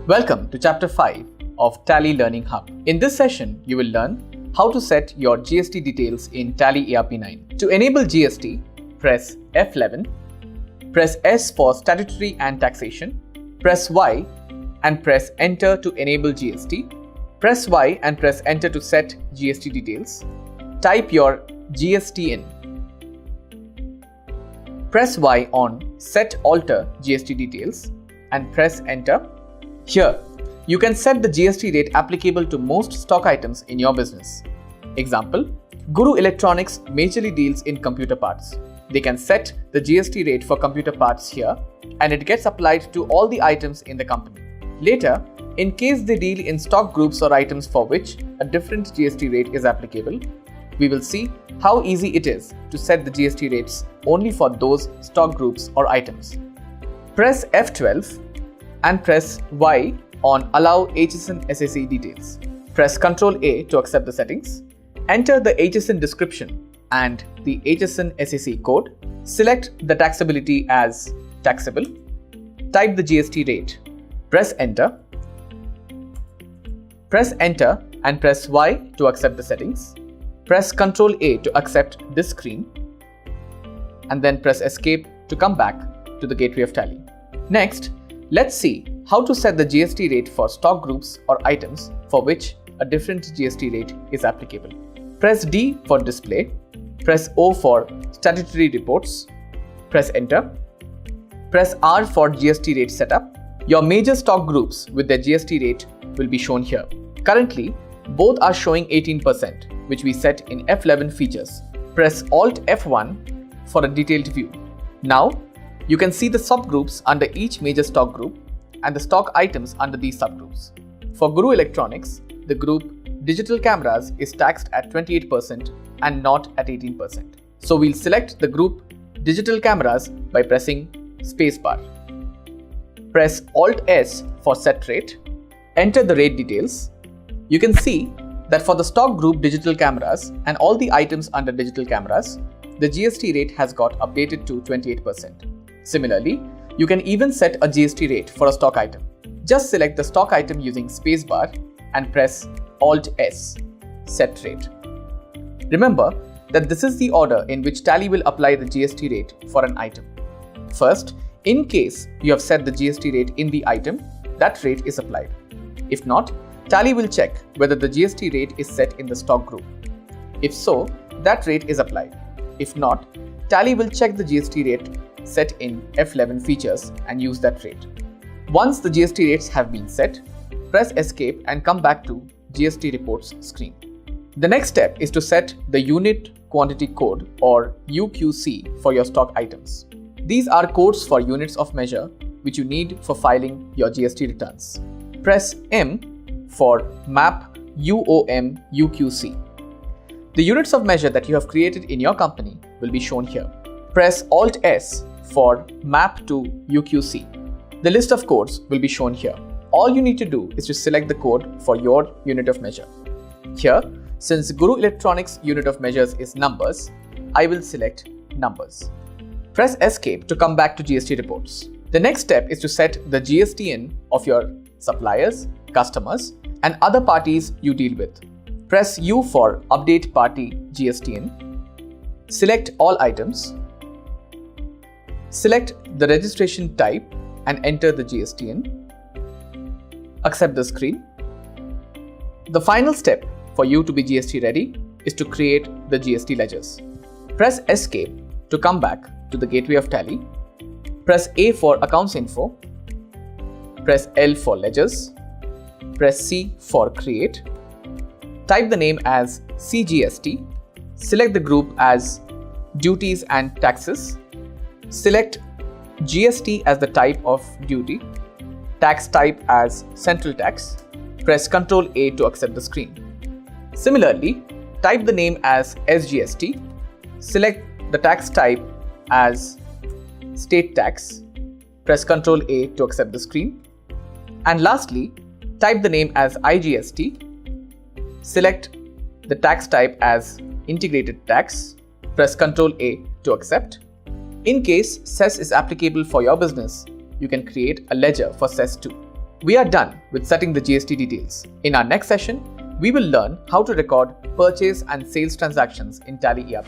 Welcome to Chapter 5 of Tally Learning Hub. In this session, you will learn how to set your GST details in Tally ERP.9. To enable GST, press F11, press S for Statutory and Taxation, press Y and press Enter to enable GST, press Y and press Enter to set GST details, type your GST in. Press Y on Set Alter GST Details and press Enter. Here, you can set the GST rate applicable to most stock items in your business. Example, Guru Electronics majorly deals in computer parts. They can set the GST rate for computer parts here and it gets applied to all the items in the company. Later, in case they deal in stock groups or items for which a different GST rate is applicable, we will see how easy it is to set the GST rates only for those stock groups or items. Press F12 and press Y on Allow HSN SAC Details. Press Ctrl A to accept the settings. Enter the HSN description and the HSN SAC code. Select the taxability as taxable. Type the GST rate. Press Enter. Press Enter and press Y to accept the settings. Press Ctrl A to accept this screen and then press Escape to come back to the gateway of Tally. Next, let's see how to set the GST rate for stock groups or items for which a different GST rate is applicable. Press D for Display, press O for Statutory Reports, press Enter, press R for GST rate setup. Your major stock groups with their GST rate will be shown here. Currently, both are showing 18%, which we set in F11 features. Press Alt F1 for a detailed view. Now, you can see the subgroups under each major stock group and the stock items under these subgroups. For Guru Electronics, the group Digital Cameras is taxed at 28% and not at 18%. So we'll select the group Digital Cameras by pressing spacebar. Press Alt S for set rate. Enter the rate details. You can see that for the stock group Digital Cameras and all the items under Digital Cameras, the GST rate has got updated to 28%. Similarly, you can even set a GST rate for a stock item. Just select the stock item using spacebar and press Alt S, set rate. Remember that this is the order in which Tally will apply the GST rate for an item. First, in case you have set the GST rate in the item, that rate is applied. If not, Tally will check whether the GST rate is set in the stock group. If so, that rate is applied. If not, Tally will check the GST rate set in F11 features and use that rate. Once the GST rates have been set, press Escape and come back to GST Reports screen. The next step is to set the Unit Quantity Code or UQC for your stock items. These are codes for units of measure which you need for filing your GST returns. Press M for Map UOM UQC. The units of measure that you have created in your company will be shown here. Press Alt S for Map to UQC. The list of codes will be shown here. All you need to do is to select the code for your unit of measure. Here, since Guru Electronics unit of measures is numbers, I will select numbers. Press Escape to come back to GST reports. The next step is to set the GST in of your suppliers, customers, and other parties you deal with. Press U for Update Party GST in. Select all items. Select the registration type and enter the GST in. Accept the screen. The final step for you to be GST ready is to create the GST ledgers. Press Escape to come back to the gateway of Tally. Press A for Accounts Info. Press L for Ledgers. Press C for Create. Type the name as CGST. Select the group as Duties and Taxes. Select GST as the type of duty. Tax type as Central Tax. Press Ctrl A to accept the screen. Similarly, type the name as SGST. Select the tax type as State Tax. Press Ctrl A to accept the screen. And lastly, type the name as IGST. Select the tax type as Integrated Tax. Press Ctrl A to accept. In case cess is applicable for your business, you can create a ledger for cess too. We are done with setting the GST details. In our next session, we will learn how to record purchase and sales transactions in Tally ERP.